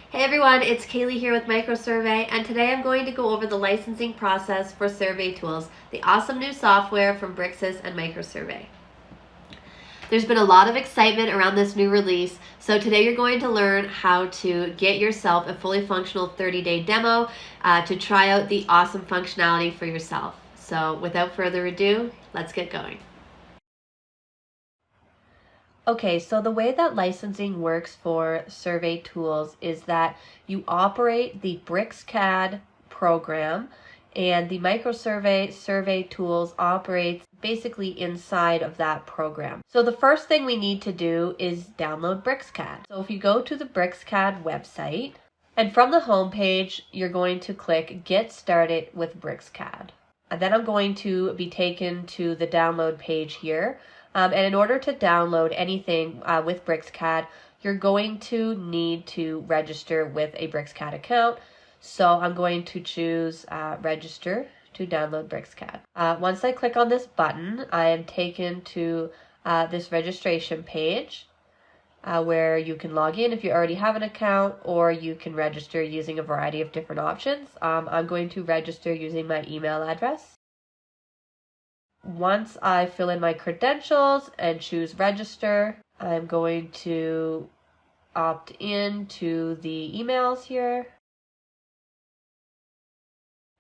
Hey everyone, it's Kaylee here with MicroSurvey, and today I'm going to go over the licensing process for SurveyTools, the awesome new software from BricsCAD and MicroSurvey. There's been a lot of excitement around this new release, so today you're going to learn how to get yourself a fully functional 30-day demo to try out the awesome functionality for yourself. So without further ado, let's get going. Okay, so the way that licensing works for SurveyTools is that you operate the BricsCAD program, and the MicroSurvey SurveyTools operates basically inside of that program. So the first thing we need to do is download BricsCAD. So if you go to the BricsCAD website, and from the home page, you're going to click Get Started with BricsCAD. And then I'm going to be taken to the download page here. And in order to download anything with BricsCAD, you're going to need to register with a BricsCAD account. So I'm going to choose register to download BricsCAD. Once I click on this button, I am taken to this registration page where you can log in if you already have an account, or you can register using a variety of different options. I'm going to register using my email address. Once I fill in my credentials and choose register, I'm going to opt in to the emails here.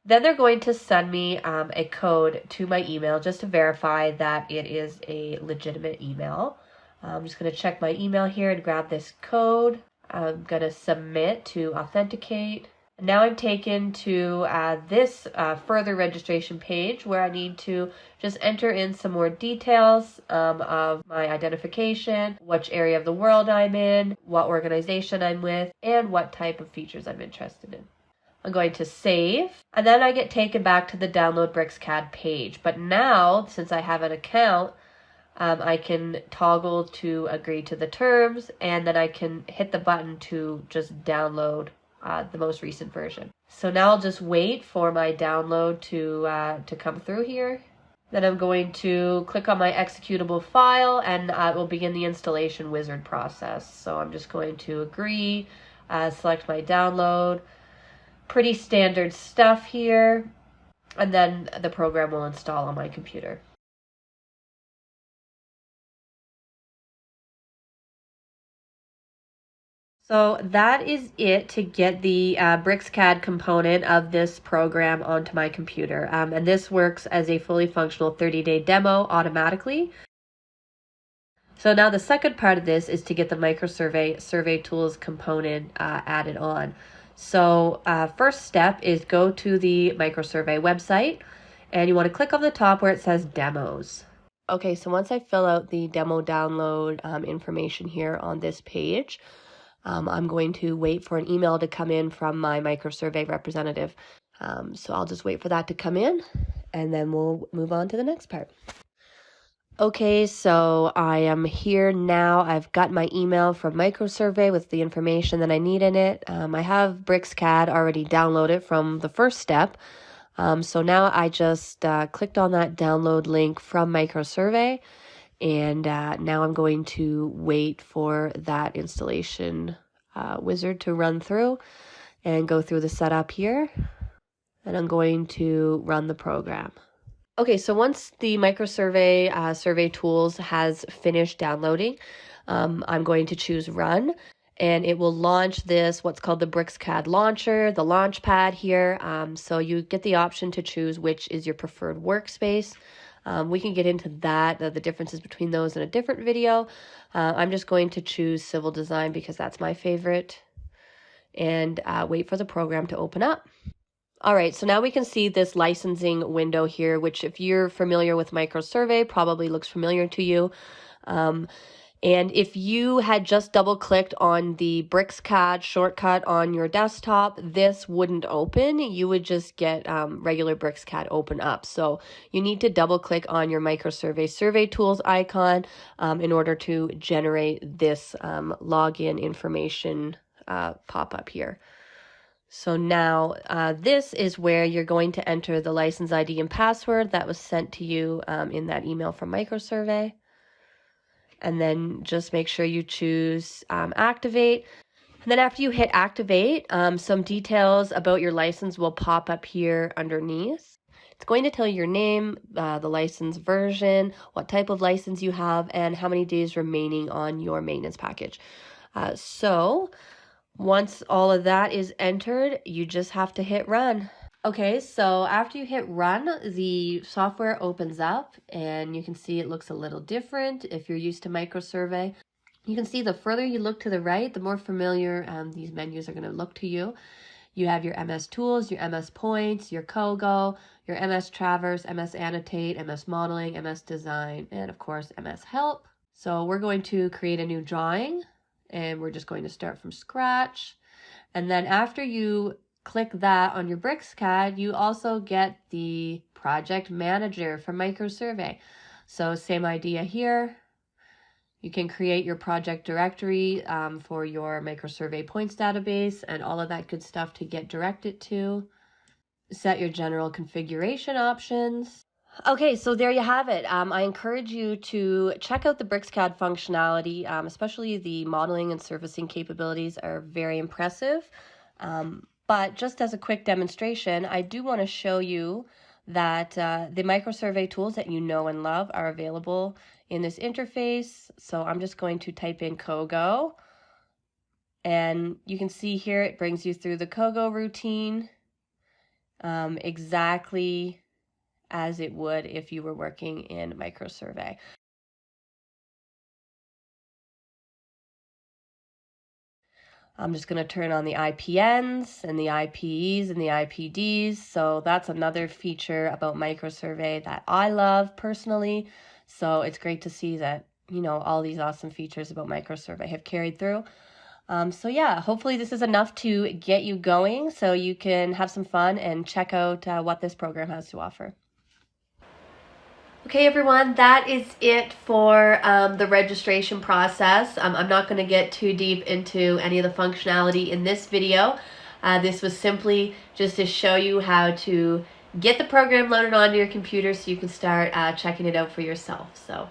Then they're going to send me a code to my email just to verify that it is a legitimate email. I'm just going to check my email here and grab this code. I'm going to submit to authenticate. Now I'm taken to this further registration page where I need to just enter in some more details of my identification, which area of the world I'm in, what organization I'm with, and what type of features I'm interested in. I'm going to save, and then I get taken back to the Download BricsCAD page. But now, since I have an account, I can toggle to agree to the terms, and then I can hit the button to just download the most recent version. So now I'll just wait for my download to come through here. Then I'm going to click on my executable file, and it will begin the installation wizard process. So I'm just going to agree, select my download. Pretty standard stuff here, and then the program will install on my computer. So that is it to get the BricsCAD component of this program onto my computer. And this works as a fully functional 30-day demo automatically. So now the second part of this is to get the MicroSurvey SurveyTools component added on. So first step is go to the MicroSurvey website, and you want to click on the top where it says Demos. Okay, so once I fill out the demo download information here on this page, I'm going to wait for an email to come in from my MicroSurvey representative. So I'll just wait for that to come in, and then we'll move on to the next part. Okay, so I am here now. I've got my email from MicroSurvey with the information that I need in it. I have BricsCAD already downloaded from the first step. So now I just clicked on that download link from MicroSurvey. And now I'm going to wait for that installation wizard to run through and go through the setup here. And I'm going to run the program. Okay, so once the MicroSurvey SurveyTools has finished downloading, I'm going to choose Run. And it will launch this, what's called the BricsCAD launcher, the launch pad here. So you get the option to choose which is your preferred workspace. We can get into that, the differences between those in a different video. I'm just going to choose civil design because that's my favorite, and wait for the program to open up. All right, so now we can see this licensing window here, which if you're familiar with MicroSurvey, probably looks familiar to you. And if you had just double-clicked on the BricsCAD shortcut on your desktop, this wouldn't open. You would just get regular BricsCAD open up. So you need to double-click on your MicroSurvey SurveyTools icon in order to generate this login information pop-up here. So now this is where you're going to enter the license ID and password that was sent to you in that email from MicroSurvey. And then just make sure you choose activate. And then after you hit activate, some details about your license will pop up here underneath. It's going to tell you your name, the license version, what type of license you have, and how many days remaining on your maintenance package. So once all of that is entered, you just have to hit run. Okay, so after you hit run, the software opens up and you can see it looks a little different if you're used to microsurvey. You can see the further you look to the right, the more familiar these menus are going to look to you. You have your MS Tools, your MS Points, your COGO, your MS Traverse, MS Annotate, MS Modeling, MS Design, and of course MS Help. So we're going to create a new drawing and we're just going to start from scratch. And then after you click that on your BricsCAD, you also get the Project Manager for microsurvey. So same idea here. You can create your project directory for your microsurvey points database and all of that good stuff to get directed to. Set your general configuration options. Okay, so there you have it. I encourage you to check out the BricsCAD functionality, especially the modeling and surfacing capabilities are very impressive. But just as a quick demonstration, I do want to show you that the microsurvey tools that you know and love are available in this interface. So I'm just going to type in COGO, and you can see here it brings you through the COGO routine exactly as it would if you were working in microsurvey. I'm just going to turn on the IPNs and the IPEs and the IPDs. So that's another feature about microsurvey that I love personally. So it's great to see that, you know, all these awesome features about microsurvey have carried through. So yeah, hopefully this is enough to get you going so you can have some fun and check out what this program has to offer. Okay everyone, that is it for the registration process. I'm not going to get too deep into any of the functionality in this video. This was simply just to show you how to get the program loaded onto your computer so you can start checking it out for yourself. So